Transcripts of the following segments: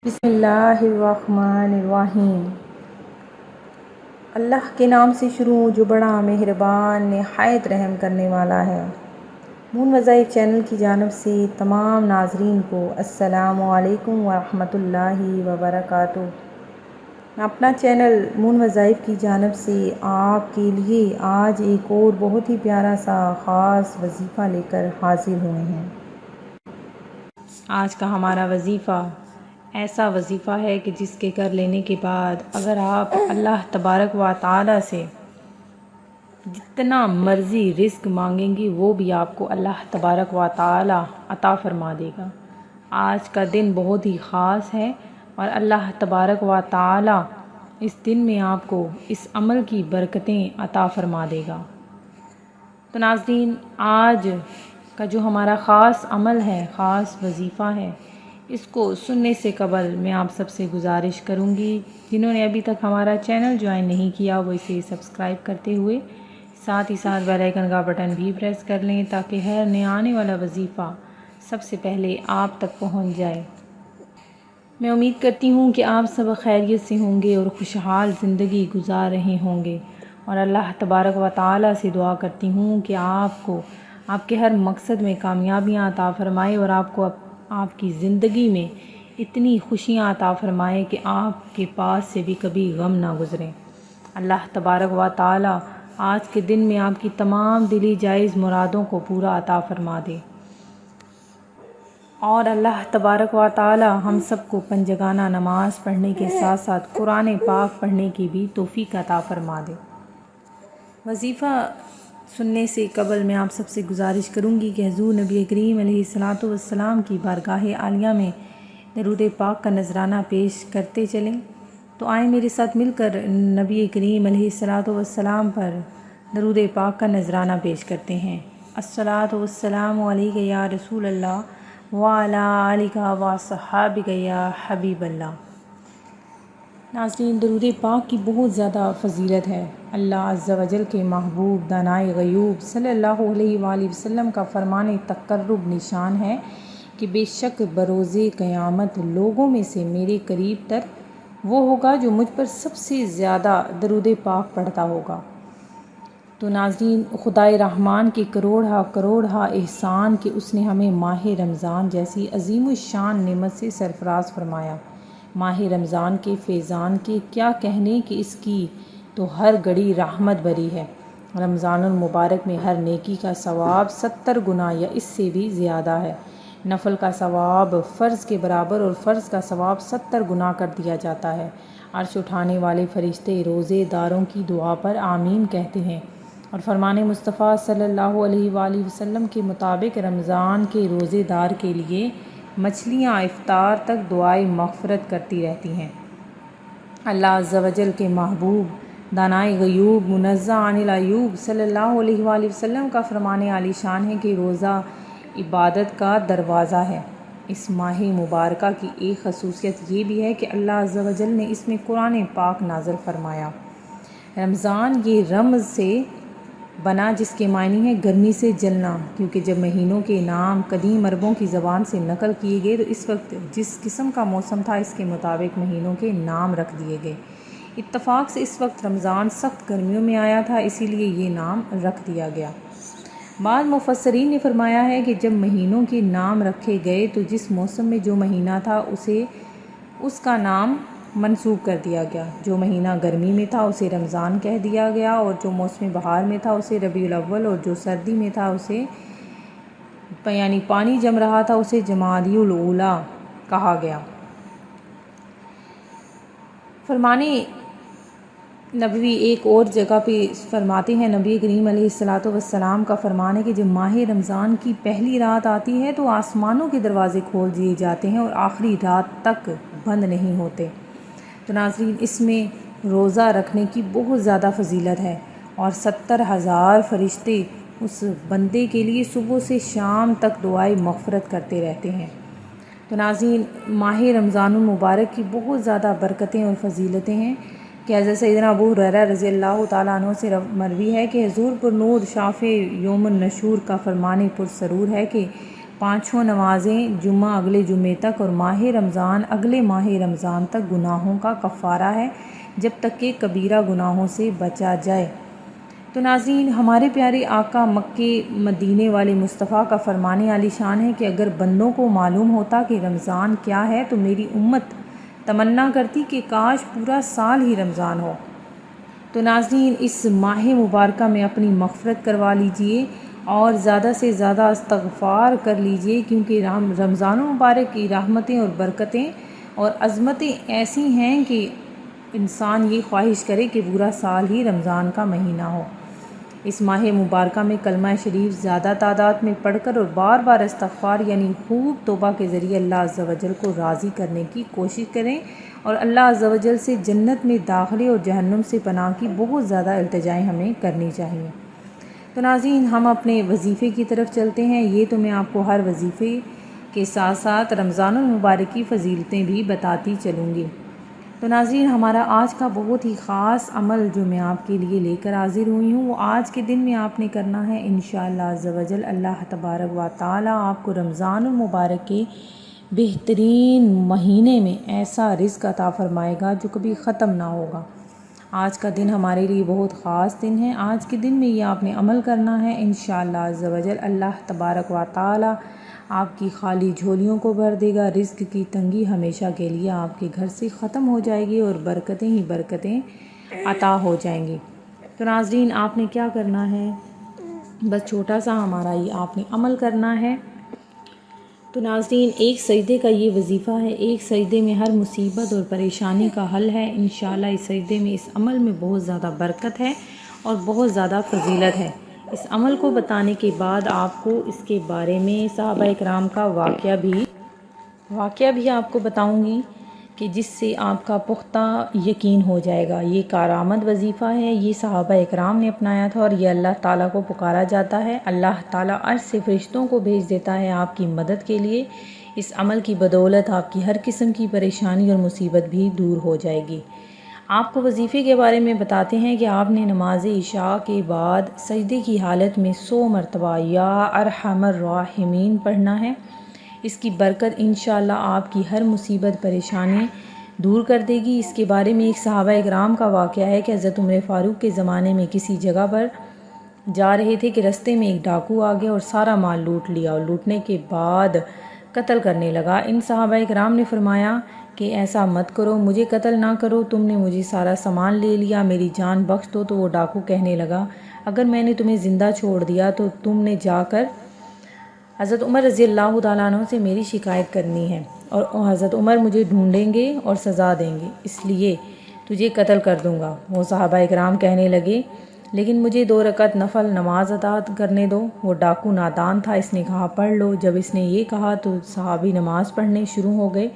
بسم اللہ الرحمن الرحیم۔ اللہ کے نام سے شروع جو بڑا مہربان نہایت رحم کرنے والا ہے۔ مون وظائف چینل کی جانب سے تمام ناظرین کو السلام علیکم ورحمۃ اللہ وبرکاتہ۔ میں اپنا چینل مون وظائف کی جانب سے آپ کے لیے آج ایک اور بہت ہی پیارا سا خاص وظیفہ لے کر حاضر ہوئے ہیں۔ آج کا ہمارا وظیفہ ایسا وظیفہ ہے کہ جس کے کر لینے کے بعد اگر آپ اللہ تبارک و تعالی سے جتنا مرضی رزق مانگیں گی وہ بھی آپ کو اللہ تبارک و تعالی عطا فرما دے گا۔ آج کا دن بہت ہی خاص ہے اور اللہ تبارک و تعالی اس دن میں آپ کو اس عمل کی برکتیں عطا فرما دے گا۔ تو ناظرین، آج کا جو ہمارا خاص عمل ہے، خاص وظیفہ ہے، اس کو سننے سے قبل میں آپ سب سے گزارش کروں گی جنہوں نے ابھی تک ہمارا چینل جوائن نہیں کیا وہ اسے سبسکرائب کرتے ہوئے ساتھ ہی ساتھ بیل آئیکن کا بٹن بھی پریس کر لیں تاکہ ہر نیا آنے والا وظیفہ سب سے پہلے آپ تک پہنچ جائے۔ میں امید کرتی ہوں کہ آپ سب خیریت سے ہوں گے اور خوشحال زندگی گزار رہے ہوں گے، اور اللہ تبارک و تعالی سے دعا کرتی ہوں کہ آپ کو آپ کے ہر مقصد میں کامیابیاں عطا فرمائے اور آپ کو آپ کی زندگی میں اتنی خوشیاں عطا فرمائے کہ آپ کے پاس سے بھی کبھی غم نہ گزرے۔ اللہ تبارک و تعالی آج کے دن میں آپ کی تمام دلی جائز مرادوں کو پورا عطا فرما دے، اور اللہ تبارک و تعالی ہم سب کو پنجگانہ نماز پڑھنے کے ساتھ ساتھ قرآن پاک پڑھنے کی بھی توفیق عطا فرما دے۔ وظیفہ سننے سے قبل میں آپ سب سے گزارش کروں گی کہ حضور نبی کریم علیہ الصلاۃ والسلام کی بارگاہ عالیہ میں درود پاک کا نذرانہ پیش کرتے چلیں۔ تو آئیں میرے ساتھ مل کر نبی کریم علیہ الصلاۃ والسلام پر درود پاک کا نذرانہ پیش کرتے ہیں۔ الصلاۃ والسلام علیک یا رسول اللہ وعلی آلک وصحابک یا حبیب اللہ۔ ناظرین، درود پاک کی بہت زیادہ فضیلت ہے۔ اللہ عز و جل کے محبوب دانائے غیوب صلی اللہ علیہ وآلہ وسلم کا فرمان تقرب نشان ہے کہ بے شک بروز قیامت لوگوں میں سے میرے قریب تر وہ ہوگا جو مجھ پر سب سے زیادہ درود پاک پڑھتا ہوگا۔ تو ناظرین، خدائے رحمان کے کروڑہا احسان کہ اس نے ہمیں ماہ رمضان جیسی عظیم الشان نعمت سے سرفراز فرمایا۔ ماہ رمضان کے فیضان کے کیا کہنے کہ اس کی تو ہر گھڑی رحمت بھری ہے۔ رمضان المبارک میں ہر نیکی کا ثواب 70 گنا یا اس سے بھی زیادہ ہے۔ نفل کا ثواب فرض کے برابر اور فرض کا ثواب 70 گنا کر دیا جاتا ہے۔ عرش اٹھانے والے فرشتے روزے داروں کی دعا پر آمین کہتے ہیں، اور فرمان مصطفیٰ صلی اللہ علیہ وآلہ وسلم کے مطابق رمضان کے روزے دار کے لیے مچھلیاں افطار تک دعائے مغفرت کرتی رہتی ہیں۔ اللہ عز و جل کے محبوب دانائے غیوب منزہ عن العیوب صلی اللہ علیہ وآلہ وسلم کا فرمان عالی شان ہے کہ روزہ عبادت کا دروازہ ہے۔ اس ماہ مبارکہ کی ایک خصوصیت یہ بھی ہے کہ اللہ عز و جل نے اس میں قرآن پاک نازل فرمایا۔ رمضان یہ رمز سے بنا جس کے معنی ہے گرمی سے جلنا، کیونکہ جب مہینوں کے نام قدیم عربوں کی زبان سے نقل کیے گئے تو اس وقت جس قسم کا موسم تھا اس کے مطابق مہینوں کے نام رکھ دیے گئے۔ اتفاق سے اس وقت رمضان سخت گرمیوں میں آیا تھا، اسی لیے یہ نام رکھ دیا گیا۔ بعض مفسرین نے فرمایا ہے کہ جب مہینوں کے نام رکھے گئے تو جس موسم میں جو مہینہ تھا اس کا نام منسوب کر دیا گیا۔ جو مہینہ گرمی میں تھا اسے رمضان کہہ دیا گیا، اور جو موسم بہار میں تھا اسے ربیع الاول، اور جو سردی میں تھا اسے یعنی پانی جم رہا تھا اسے جمادی الاولیٰ کہا گیا۔ فرمانے نبوی ایک اور جگہ پہ فرماتے ہیں، نبی کریم علیہ الصلاۃ والسلام کا فرمان ہے کہ جب ماہ رمضان کی پہلی رات آتی ہے تو آسمانوں کے دروازے کھول دیے جاتے ہیں اور آخری رات تک بند نہیں ہوتے۔ تو ناظرین، اس میں روزہ رکھنے کی بہت زیادہ فضیلت ہے، اور 70,000 فرشتے اس بندے کے لیے صبح سے شام تک دعائے مغفرت کرتے رہتے ہیں۔ تو ناظرین، ماہ رمضان المبارک کی بہت زیادہ برکتیں اور فضیلتیں ہیں کہ حضرت سیدنا ابو ہریرہ رضی اللہ تعالیٰ عنہ سے مروی ہے کہ حضور پر نور شافع یوم النشور کا فرمان پرسرور ہے کہ 5 نمازیں جمعہ اگلے جمعے تک اور ماہ رمضان اگلے ماہ رمضان تک گناہوں کا کفارہ ہے، جب تک کہ کبیرہ گناہوں سے بچا جائے۔ تو ناظرین، ہمارے پیارے آقا مکے مدینے والے مصطفیٰ کا فرمان عالی شان ہے کہ اگر بندوں کو معلوم ہوتا کہ رمضان کیا ہے تو میری امت تمنا کرتی کہ کاش پورا سال ہی رمضان ہو۔ تو ناظرین، اس ماہ مبارکہ میں اپنی مغفرت کروا لیجئے اور زیادہ سے زیادہ استغفار کر لیجئے، کیونکہ رمضان مبارک کی رحمتیں اور برکتیں اور عظمتیں ایسی ہیں کہ انسان یہ خواہش کرے کہ پورا سال ہی رمضان کا مہینہ ہو۔ اس ماہ مبارکہ میں کلمہ شریف زیادہ تعداد میں پڑھ کر اور بار بار استغفار یعنی خوب توبہ کے ذریعے اللہ عز و جل کو راضی کرنے کی کوشش کریں، اور اللہ عز و جل سے جنت میں داخلے اور جہنم سے پناہ کی بہت زیادہ التجائیں ہمیں کرنی چاہیے۔ تو ناظرین، ہم اپنے وظیفے کی طرف چلتے ہیں۔ یہ تو میں آپ کو ہر وظیفے کے ساتھ ساتھ رمضان المبارک کی فضیلتیں بھی بتاتی چلوں گی۔ تو ناظرین، ہمارا آج کا بہت ہی خاص عمل جو میں آپ کے لیے لے کر حاضر ہوئی ہوں، وہ آج کے دن میں آپ نے کرنا ہے انشاءاللہ عز و جل۔ اللہ تبارک و تعالی آپ کو رمضان المبارک کے بہترین مہینے میں ایسا رزق عطا فرمائے گا جو کبھی ختم نہ ہوگا۔ آج کا دن ہمارے لیے بہت خاص دن ہے۔ آج کے دن میں یہ آپ نے عمل کرنا ہے انشاءاللہ عز و جل۔ اللہ تبارک و تعالی آپ کی خالی جھولیوں کو بھر دے گا، رزق کی تنگی ہمیشہ کے لیے آپ کے گھر سے ختم ہو جائے گی اور برکتیں ہی برکتیں عطا ہو جائیں گی۔ تو ناظرین، آپ نے کیا کرنا ہے، بس چھوٹا سا ہمارا یہ آپ نے عمل کرنا ہے۔ تو ناظرین، ایک سجدے کا یہ وظیفہ ہے، ایک سجدے میں ہر مصیبت اور پریشانی کا حل ہے انشاءاللہ۔ اس سجدے میں، اس عمل میں بہت زیادہ برکت ہے اور بہت زیادہ فضیلت ہے۔ اس عمل کو بتانے کے بعد آپ کو اس کے بارے میں صحابہ اکرام کا واقعہ بھی آپ کو بتاؤں گی کہ جس سے آپ کا پختہ یقین ہو جائے گا۔ یہ کارآمد وظیفہ ہے، یہ صحابہ اکرام نے اپنایا تھا اور یہ اللہ تعالیٰ کو پکارا جاتا ہے۔ اللہ تعالیٰ عرش سے فرشتوں کو بھیج دیتا ہے آپ کی مدد کے لیے۔ اس عمل کی بدولت آپ کی ہر قسم کی پریشانی اور مصیبت بھی دور ہو جائے گی۔ آپ کو وظیفے کے بارے میں بتاتے ہیں کہ آپ نے نماز عشاء کے بعد سجدے کی حالت میں 100 مرتبہ یا ارحم الراحمین پڑھنا ہے۔ اس کی برکت انشاءاللہ آپ کی ہر مصیبت پریشانی دور کر دے گی۔ اس کے بارے میں ایک صحابہ اکرام کا واقعہ ہے کہ حضرت عمر فاروق کے زمانے میں کسی جگہ پر جا رہے تھے کہ رستے میں ایک ڈاکو آ گیا اور سارا مال لوٹ لیا اور لوٹنے کے بعد قتل کرنے لگا۔ ان صحابہ اکرام نے فرمایا کہ ایسا مت کرو، مجھے قتل نہ کرو، تم نے مجھے سارا سامان لے لیا، میری جان بخش دو۔ تو وہ ڈاکو کہنے لگا، اگر میں نے تمہیں زندہ چھوڑ دیا تو تم نے جا کر حضرت عمر رضی اللہ تعالیٰ عنہ سے میری شکایت کرنی ہے اور حضرت عمر مجھے ڈھونڈیں گے اور سزا دیں گے، اس لیے تجھے قتل کر دوں گا۔ وہ صحابہ اکرام کہنے لگے، لیکن مجھے 2 رکعت نفل نماز ادا کرنے دو۔ وہ ڈاکو نادان تھا، اس نے کہا پڑھ لو۔ جب اس نے یہ کہا تو صحابی نماز پڑھنے شروع ہو گئے۔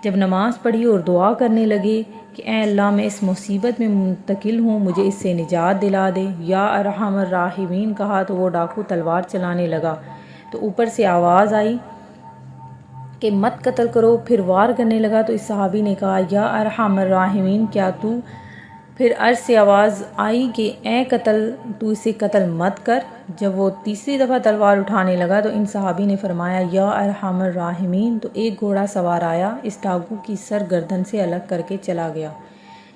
جب نماز پڑھی اور دعا کرنے لگے کہ اے اللہ، میں اس مصیبت میں منتقل ہوں، مجھے اس سے نجات دلا دے، یا ارحم الراحمین کہا تو وہ ڈاکو تلوار چلانے لگا تو اوپر سے آواز آئی کہ مت قتل کرو۔ پھر وار کرنے لگا تو اس صحابی نے کہا یا ارحم الراحمین، کیا تو؟ پھر عرش سے آواز آئی کہ اے تو اسے قتل مت کر۔ جب وہ تیسری دفعہ تلوار اٹھانے لگا تو ان صحابی نے فرمایا یا ارحم الراحمین، تو ایک گھوڑا سوار آیا، اس ڈاکو کی سر گردن سے الگ کر کے چلا گیا۔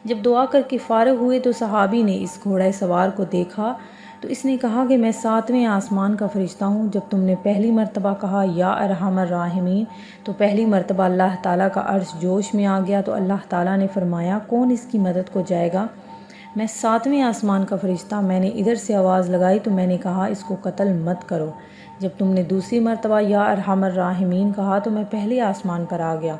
جب دعا کر کے فارغ ہوئے تو صحابی نے اس گھوڑے سوار کو دیکھا تو اس نے کہا کہ میں 7ویں آسمان کا فرشتہ ہوں۔ جب تم نے پہلی مرتبہ کہا یا ارحم الراحمین تو پہلی مرتبہ اللہ تعالیٰ کا عرش جوش میں آ گیا۔ تو اللہ تعالیٰ نے فرمایا کون اس کی مدد کو جائے گا؟ میں 7ویں آسمان کا فرشتہ، میں نے ادھر سے آواز لگائی تو میں نے کہا اس کو قتل مت کرو۔ جب تم نے دوسری مرتبہ یا ارحم الراحمین کہا تو میں پہلے آسمان پر آ گیا،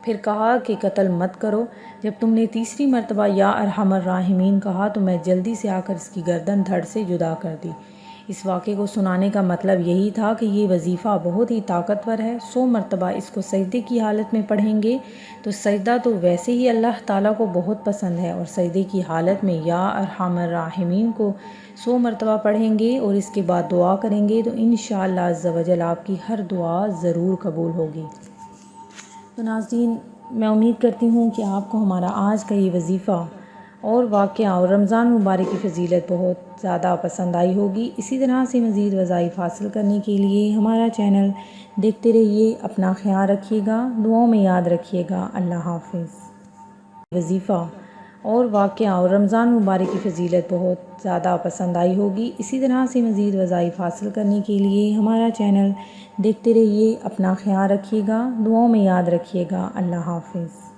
پھر کہا کہ قتل مت کرو۔ جب تم نے تیسری مرتبہ یا ارحم الراحمین کہا تو میں جلدی سے آ کر اس کی گردن دھڑ سے جدا کر دی۔ اس واقعے کو سنانے کا مطلب یہی تھا کہ یہ وظیفہ بہت ہی طاقتور ہے۔ 100 مرتبہ اس کو سجدے کی حالت میں پڑھیں گے تو سجدہ تو ویسے ہی اللہ تعالیٰ کو بہت پسند ہے، اور سجدے کی حالت میں یا ارحم الراحمین کو 100 مرتبہ پڑھیں گے اور اس کے بعد دعا کریں گے تو انشاءاللہ عز و جل آپ کی ہر دعا ضرور قبول ہوگی۔ تو ناظرین، میں امید کرتی ہوں کہ آپ کو ہمارا آج کا یہ وظیفہ اور واقعہ اور رمضان مبارک کی فضیلت بہت زیادہ پسند آئی ہوگی۔ اسی طرح سے مزید وظائف حاصل کرنے کے لیے ہمارا چینل دیکھتے رہیے۔ اپنا خیال رکھیے گا، دعاؤں میں یاد رکھیے گا۔ اللہ حافظ۔ وظیفہ اور واقعہ اور رمضان مبارک کی فضیلت بہت زیادہ پسند آئی ہوگی۔ اسی طرح سے مزید وظائف حاصل کرنے کے لیے ہمارا چینل دیکھتے رہیے۔ اپنا خیال رکھیے گا، دعاؤں میں یاد رکھیے گا۔ اللہ حافظ۔